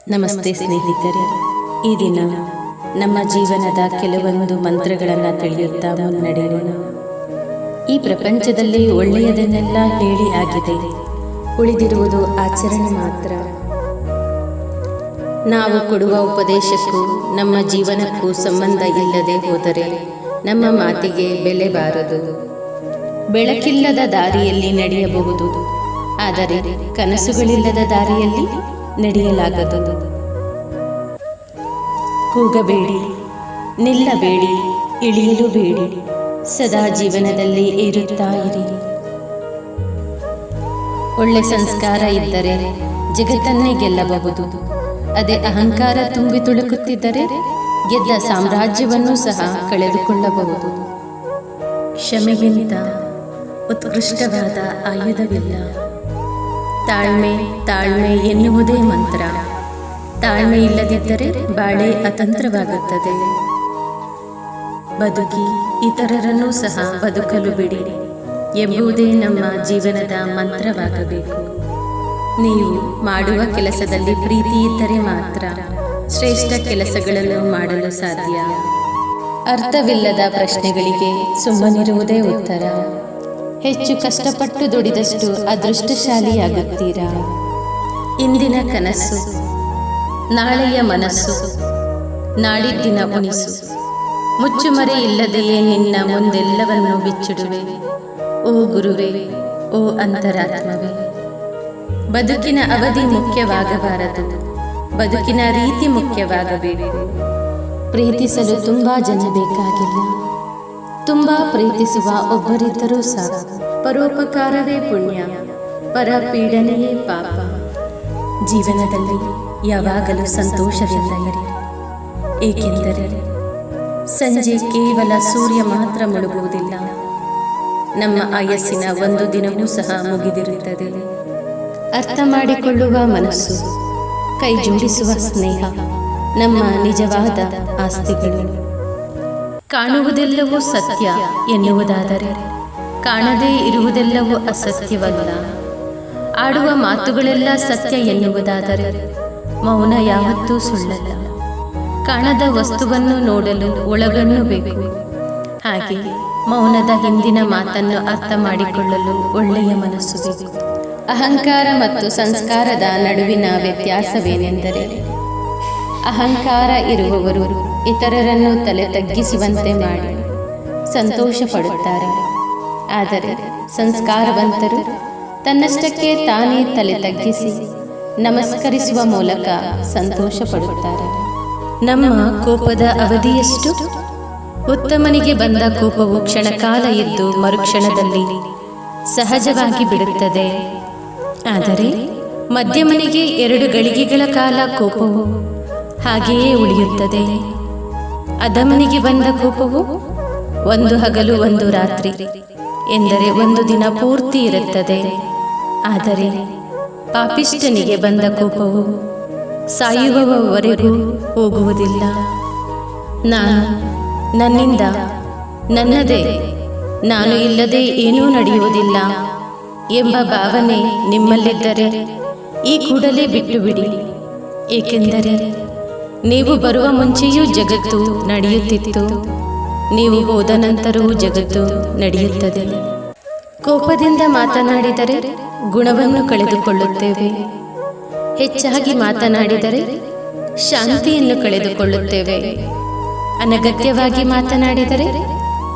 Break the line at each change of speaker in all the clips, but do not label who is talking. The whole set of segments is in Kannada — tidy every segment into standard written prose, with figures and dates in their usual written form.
ನಮಸ್ತೆ ಸ್ನೇಹಿತರೆ. ಈ ದಿನ ನಮ್ಮ ಜೀವನದ ಕೆಲವೊಂದು ಮಂತ್ರಗಳನ್ನು ತಿಳಿಯುತ್ತಾ ಮುನ್ನಡೆಯೋಣ. ಈ ಪ್ರಪಂಚದಲ್ಲಿ ಒಳ್ಳೆಯದನ್ನೆಲ್ಲ ಹೇಳಿ ಆಗಿದೆ, ಉಳಿದಿರುವುದು ಆಚರಣೆ ಮಾತ್ರ. ನಾವು ಕೊಡುವ ಉಪದೇಶಕ್ಕೂ ನಮ್ಮ ಜೀವನಕ್ಕೂ ಸಂಬಂಧ ಇಲ್ಲದೆ ಹೋದರೆ ನಮ್ಮ ಮಾತಿಗೆ ಬೆಲೆ ಬಾರದು. ಬೆಳಕಿಲ್ಲದ ದಾರಿಯಲ್ಲಿ ನಡೆಯಬಹುದು, ಆದರೆ ಕನಸುಗಳಿಲ್ಲದ ದಾರಿಯಲ್ಲಿ ನಡೆಯಲಾಗದು. ಕೂಗಬೇಡಿ, ನಿಲ್ಲಬೇಡಿ, ಇಳಿಯಲು ಬೇಡಿ, ಸದಾ ಜೀವನದಲ್ಲಿ ಏರುತ್ತಾ ಇರಿ. ಒಳ್ಳೆ ಸಂಸ್ಕಾರ ಇದ್ದರೆ ಜಗತ್ತನ್ನೇ ಗೆಲ್ಲಬಹುದು. ಅದೇ ಅಹಂಕಾರ ತುಂಬಿ ತುಳುಕುತ್ತಿದ್ದರೆ ಗೆದ್ದ ಸಾಮ್ರಾಜ್ಯವನ್ನು ಸಹ ಕಳೆದುಕೊಳ್ಳಬಹುದು. ಕ್ಷಮೆಗಿಂತ ಉತ್ಕೃಷ್ಟವಾದ ಆಯುಧವಿಲ್ಲ. ತಾಳ್ಮೆ ತಾಳ್ಮೆ ಎನ್ನುವುದೇ ಮಂತ್ರ. ತಾಳ್ಮೆ ಇಲ್ಲದಿದ್ದರೆ ಬಾಳೆ ಅತಂತ್ರವಾಗುತ್ತದೆ. ಬದುಕಿ ಇತರರನ್ನೂ ಸಹ ಬದುಕಲು ಬಿಡಿ ಎಂಬುದೇ ನಮ್ಮ ಜೀವನದ ಮಂತ್ರವಾಗಬೇಕು. ನೀವು ಮಾಡುವ ಕೆಲಸದಲ್ಲಿ ಪ್ರೀತಿ ಇದ್ದರೆ ಮಾತ್ರ ಶ್ರೇಷ್ಠ ಕೆಲಸಗಳನ್ನು ಮಾಡಲು ಸಾಧ್ಯ. ಅರ್ಥವಿಲ್ಲದ ಪ್ರಶ್ನೆಗಳಿಗೆ ಸುಮ್ಮನಿರುವುದೇ ಉತ್ತರ. ಹೆಚ್ಚು ಕಷ್ಟಪಟ್ಟು ದುಡಿದಷ್ಟು ಅದೃಷ್ಟಶಾಲಿಯಾಗುತ್ತೀರಾ. ಇಂದಿನ ಕನಸು ನಾಳೆಯ ಮನಸ್ಸು, ನಾಳಿದ್ದಿನ ಉಣಿಸು. ಮುಚ್ಚುಮರೆ ಇಲ್ಲದೆಯೇ ನಿನ್ನ ಮುಂದೆಲ್ಲವನ್ನು ಬಿಚ್ಚಿಡುವೆ. ಓ ಗುರುವೇ, ಓ ಅಂತರಾತ್ಮವೇ. ಬದುಕಿನ ಅವಧಿ ಮುಖ್ಯವಾಗಬಾರದು, ಬದುಕಿನ ರೀತಿ ಮುಖ್ಯವಾಗಬೇಕು. ಪ್ರೀತಿಸಲು ತುಂಬಾ ಜನ ಬೇಕಾಗಿಲ್ಲ, ತುಂಬಾ ಪ್ರೀತಿಸುವ ಒಬ್ಬರಿದ್ದರೂ ಸಾಕು. ಪರೋಪಕಾರವೇ ಪುಣ್ಯ, ಪರಪೀಡನೆಯೇ ಪಾಪ. ಜೀವನದಲ್ಲಿ ಯಾವಾಗಲೂ ಸಂತೋಷದಿಂದ ಇರಿ, ಏಕೆಂದರೆ ಸಂಜೆ ಕೇವಲ ಸೂರ್ಯ ಮಾತ್ರ ಮುಳುಗುವುದಿಲ್ಲ. ನಮ್ಮ ಆಯಸ್ಸಿನ ಒಂದು ದಿನವೂ ಸಹ ಮುಗಿದಿರುತ್ತದೆ. ಅರ್ಥ ಮಾಡಿಕೊಳ್ಳುವ ಮನಸ್ಸು, ಕೈ ಜೋಡಿಸುವ ಸ್ನೇಹ ನಮ್ಮ ನಿಜವಾದ ಆಸ್ತಿಗಳು. ಕಾಣುವುದೆಲ್ಲವೂ ಸತ್ಯ ಎನ್ನುವುದಾದರೆ ಕಾಣದೇ ಇರುವುದೆಲ್ಲವೂ ಅಸತ್ಯವಲ್ಲ. ಆಡುವ ಮಾತುಗಳೆಲ್ಲ ಸತ್ಯ ಎನ್ನುವುದಾದರೆ ಮೌನ ಯಾವತ್ತೂ ಸುಳ್ಳಲ್ಲ. ಕಾಣದ ವಸ್ತುವನ್ನು ನೋಡಲು ಒಳಗಣ್ಣು ಬೇಕು. ಹಾಗೆ ಮೌನದ ಹಿಂದಿನ ಮಾತನ್ನು ಅರ್ಥ ಮಾಡಿಕೊಳ್ಳಲು ಒಳ್ಳೆಯ ಮನಸ್ಸು ಬೇಕು. ಅಹಂಕಾರ ಮತ್ತು ಸಂಸ್ಕಾರದ ನಡುವಿನ ವ್ಯತ್ಯಾಸವೇನೆಂದರೆ, ಅಹಂಕಾರ ಇರುವವರು ಇತರರನ್ನು ತಲೆ ತಗ್ಗಿಸುವಂತೆ ಮಾಡಿ ಸಂತೋಷ ಪಡುತ್ತಾರೆ. ಆದರೆ ಸಂಸ್ಕಾರವಂತರು ತನ್ನಷ್ಟಕ್ಕೆ ತಾನೇ ತಲೆ ತಗ್ಗಿಸಿ ನಮಸ್ಕರಿಸುವ ಮೂಲಕ ಸಂತೋಷ ಪಡುತ್ತಾರೆ. ನಮ್ಮ ಕೋಪದ ಅವಧಿಯಷ್ಟು? ಉತ್ತಮನಿಗೆ ಬಂದ ಕೋಪವು ಕ್ಷಣಕಾಲ ಇದ್ದು ಮರುಕ್ಷಣದಲ್ಲಿ ಸಹಜವಾಗಿ ಬಿಡುತ್ತದೆ. ಆದರೆ ಮಧ್ಯಮನಿಗೆ 2 ಗಳಿಗೆಗಳ ಕಾಲ ಕೋಪವು ಹಾಗೆಯೇ ಉಳಿಯುತ್ತದೆ. ಅಧಮನಿಗೆ ಬಂದ ಕೋಪವು 1 ಹಗಲು 1 ರಾತ್ರಿ ಎಂದರೆ 1 ದಿನ ಪೂರ್ತಿ ಇರುತ್ತದೆ. ಆದರೆ ಪಾಪಿಷ್ಠನಿಗೆ ಬಂದ ಕೋಪವು ಸಾಯುವವರೆಗೂ ಹೋಗುವುದಿಲ್ಲ. ನಾನು, ನನ್ನಿಂದ, ನನ್ನದೇ, ನಾನು ಇಲ್ಲದೆ ಏನೂ ನಡೆಯುವುದಿಲ್ಲ ಎಂಬ ಭಾವನೆ ನಿಮ್ಮಲ್ಲಿದ್ದರೆ ಈ ಕೂಡಲೇ ಬಿಟ್ಟು ಬಿಡಿ. ಏಕೆಂದರೆ ನೀವು ಬರುವ ಮುಂಚೆಯೂ ಜಗತ್ತು ನಡೆಯುತ್ತಿತ್ತು, ನೀವು ಹೋದ ನಂತರವೂ ಜಗತ್ತು ನಡೆಯುತ್ತದೆ. ಕೋಪದಿಂದ ಮಾತನಾಡಿದರೆ ಗುಣವನ್ನು ಕಳೆದುಕೊಳ್ಳುತ್ತೇವೆ. ಹೆಚ್ಚಾಗಿ ಮಾತನಾಡಿದರೆ ಶಾಂತಿಯನ್ನು ಕಳೆದುಕೊಳ್ಳುತ್ತೇವೆ. ಅನಗತ್ಯವಾಗಿ ಮಾತನಾಡಿದರೆ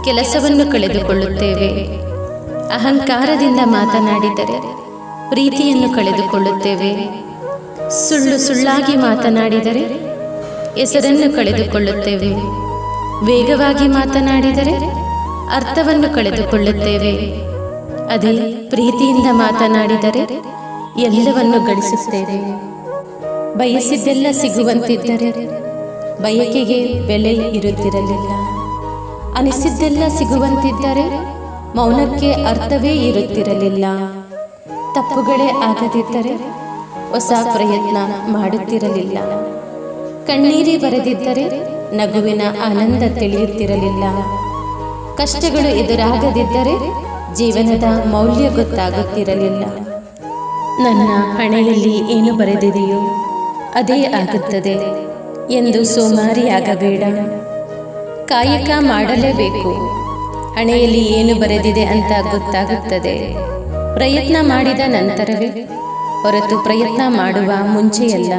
ಕೆಲಸವನ್ನು ಕಳೆದುಕೊಳ್ಳುತ್ತೇವೆ. ಅಹಂಕಾರದಿಂದ ಮಾತನಾಡಿದರೆ ಪ್ರೀತಿಯನ್ನು ಕಳೆದುಕೊಳ್ಳುತ್ತೇವೆ. ಸುಳ್ಳಾಗಿ ಮಾತನಾಡಿದರೆ ಹೆಸರನ್ನು ಕಳೆದುಕೊಳ್ಳುತ್ತೇವೆ. ವೇಗವಾಗಿ ಮಾತನಾಡಿದರೆ ಅರ್ಥವನ್ನು ಕಳೆದುಕೊಳ್ಳುತ್ತೇವೆ. ಅದೇ ಪ್ರೀತಿಯಿಂದ ಮಾತನಾಡಿದರೆ ಎಲ್ಲವನ್ನು ಗಳಿಸುತ್ತೇವೆ. ಬಯಸಿದ್ದೆಲ್ಲ ಸಿಗುವಂತಿದ್ದರೆ ಬಯಕೆಗೆ ಬೆಲೆ ಇರುತ್ತಿರಲಿಲ್ಲ. ಅನಿಸಿದ್ದೆಲ್ಲ ಸಿಗುವಂತಿದ್ದರೆ ಮೌನಕ್ಕೆ ಅರ್ಥವೇ ಇರುತ್ತಿರಲಿಲ್ಲ. ತಪ್ಪುಗಳೇ ಆಗದಿದ್ದರೆ ಹೊಸ ಪ್ರಯತ್ನ ಮಾಡುತ್ತಿರಲಿಲ್ಲ. ಕಣ್ಣೀರೇ ಬರೆದಿದ್ದರೆ ನಗುವಿನ ಆನಂದ ತಿಳಿಯುತ್ತಿರಲಿಲ್ಲ. ಕಷ್ಟಗಳು ಎದುರಾಗದಿದ್ದರೆ ಜೀವನದ ಮೌಲ್ಯ ಗೊತ್ತಾಗುತ್ತಿರಲಿಲ್ಲ. ನನ್ನ ಹಣೆಯಲ್ಲಿ ಏನು ಬರೆದಿದೆಯೋ ಅದೇ ಆಗುತ್ತದೆ ಎಂದು ಸೋಮಾರಿಯಾಗಬೇಡ. ಕಾಯಕ ಮಾಡಲೇಬೇಕು. ಹಣೆಯಲ್ಲಿ ಏನು ಬರೆದಿದೆ ಅಂತ ಗೊತ್ತಾಗುತ್ತದೆ ಪ್ರಯತ್ನ ಮಾಡಿದ ನಂತರವೇ, ಹೊರತು ಪ್ರಯತ್ನ ಮಾಡುವ ಮುಂಚೆಯಲ್ಲ.